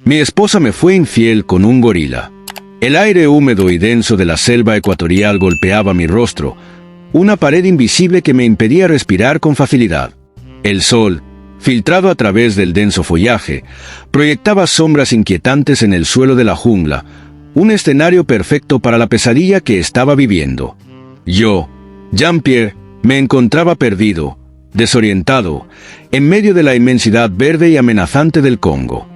Mi esposa me fue infiel con un gorila. El aire húmedo y denso de la selva ecuatorial golpeaba mi rostro, una pared invisible que me impedía respirar con facilidad. El sol, filtrado a través del denso follaje, proyectaba sombras inquietantes en el suelo de la jungla, un escenario perfecto para la pesadilla que estaba viviendo. Yo, Jean-Pierre, me encontraba perdido, desorientado, en medio de la inmensidad verde y amenazante del Congo.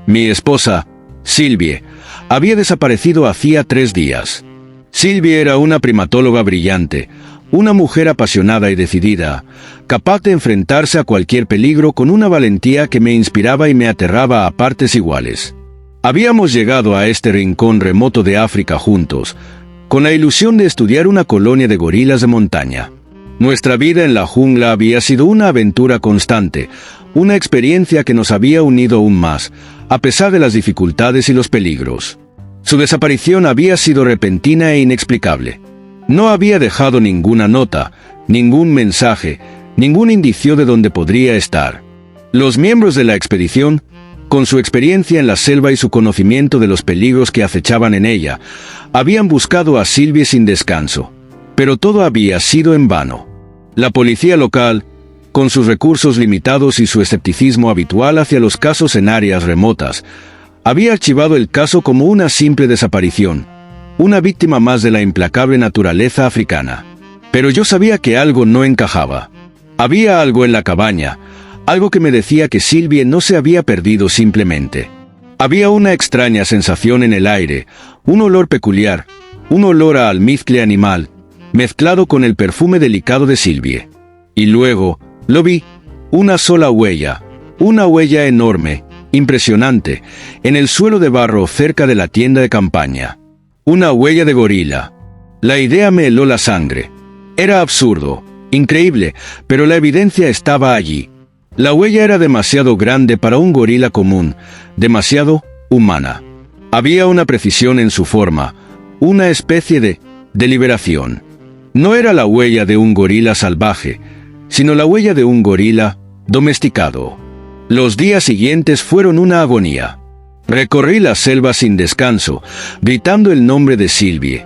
Mi esposa, Sylvie, había desaparecido hacía 3 días. Sylvie era una primatóloga brillante, una mujer apasionada y decidida, capaz de enfrentarse a cualquier peligro con una valentía que me inspiraba y me aterraba a partes iguales. Habíamos llegado a este rincón remoto de África juntos, con la ilusión de estudiar una colonia de gorilas de montaña. Nuestra vida en la jungla había sido una aventura constante, una experiencia que nos había unido aún más, a pesar de las dificultades y los peligros. Su desaparición había sido repentina e inexplicable. No había dejado ninguna nota, ningún mensaje, ningún indicio de dónde podría estar. Los miembros de la expedición, con su experiencia en la selva y su conocimiento de los peligros que acechaban en ella, habían buscado a Sylvie sin descanso. Pero todo había sido en vano. La policía local, con sus recursos limitados y su escepticismo habitual hacia los casos en áreas remotas, había archivado el caso como una simple desaparición, una víctima más de la implacable naturaleza africana. Pero yo sabía que algo no encajaba. Había algo en la cabaña, algo que me decía que Sylvie no se había perdido simplemente. Había una extraña sensación en el aire, un olor peculiar, un olor a almizcle animal, mezclado con el perfume delicado de Sylvie. Y luego, lo vi, una sola huella, una huella enorme, impresionante, en el suelo de barro cerca de la tienda de campaña. Una huella de gorila. La idea me heló la sangre. Era absurdo, increíble, pero la evidencia estaba allí. La huella era demasiado grande para un gorila común, demasiado humana. Había una precisión en su forma, una especie de deliberación. No era la huella de un gorila salvaje, sino la huella de un gorila domesticado. Los días siguientes fueron una agonía. Recorrí la selva sin descanso, gritando el nombre de Sylvie,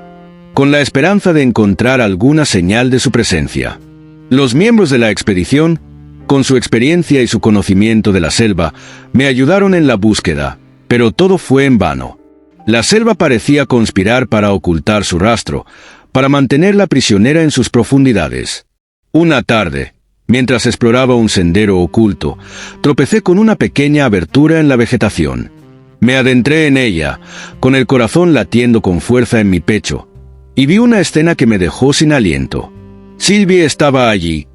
con la esperanza de encontrar alguna señal de su presencia. Los miembros de la expedición, con su experiencia y su conocimiento de la selva, me ayudaron en la búsqueda, pero todo fue en vano. La selva parecía conspirar para ocultar su rastro, para mantenerla prisionera en sus profundidades. Una tarde, mientras exploraba un sendero oculto, tropecé con una pequeña abertura en la vegetación. Me adentré en ella, con el corazón latiendo con fuerza en mi pecho, y vi una escena que me dejó sin aliento. Sylvie estaba allí,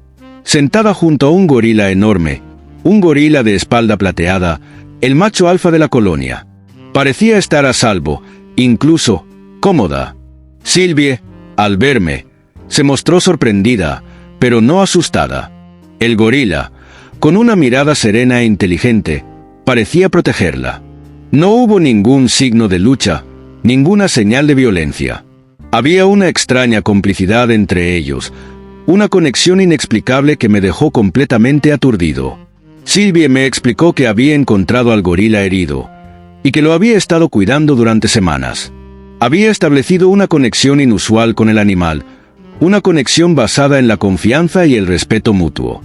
sentada junto a un gorila enorme, un gorila de espalda plateada, el macho alfa de la colonia. Parecía estar a salvo, incluso cómoda. Sylvie, al verme, se mostró sorprendida, pero no asustada. El gorila, con una mirada serena e inteligente, parecía protegerla. No hubo ningún signo de lucha, ninguna señal de violencia. Había una extraña complicidad entre ellos, una conexión inexplicable que me dejó completamente aturdido. Sylvie me explicó que había encontrado al gorila herido, y que lo había estado cuidando durante semanas. Había establecido una conexión inusual con el animal, una conexión basada en la confianza y el respeto mutuo.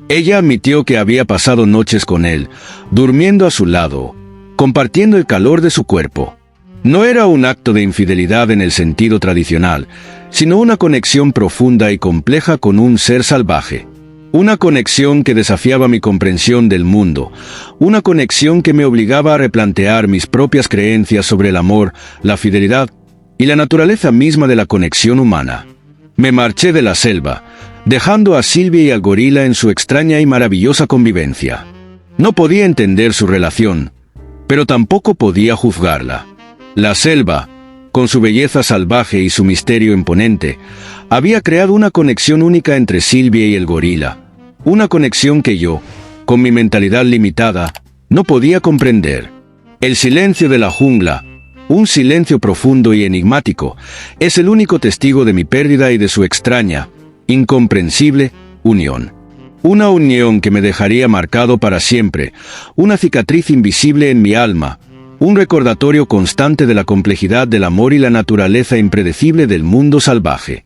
Ella admitió que había pasado noches con él, durmiendo a su lado, compartiendo el calor de su cuerpo. No era un acto de infidelidad en el sentido tradicional, sino una conexión profunda y compleja con un ser salvaje. Una conexión que desafiaba mi comprensión del mundo, una conexión que me obligaba a replantear mis propias creencias sobre el amor, la fidelidad y la naturaleza misma de la conexión humana. Me marché de la selva, dejando a Sylvie y al gorila en su extraña y maravillosa convivencia. No podía entender su relación, pero tampoco podía juzgarla. La selva, con su belleza salvaje y su misterio imponente, había creado una conexión única entre Sylvie y el gorila, una conexión que yo, con mi mentalidad limitada, no podía comprender. El silencio de la jungla, un silencio profundo y enigmático, es el único testigo de mi pérdida y de su extraña, incomprensible, unión. Una unión que me dejaría marcado para siempre, una cicatriz invisible en mi alma, Un recordatorio constante de la complejidad del amor y la naturaleza impredecible del mundo salvaje.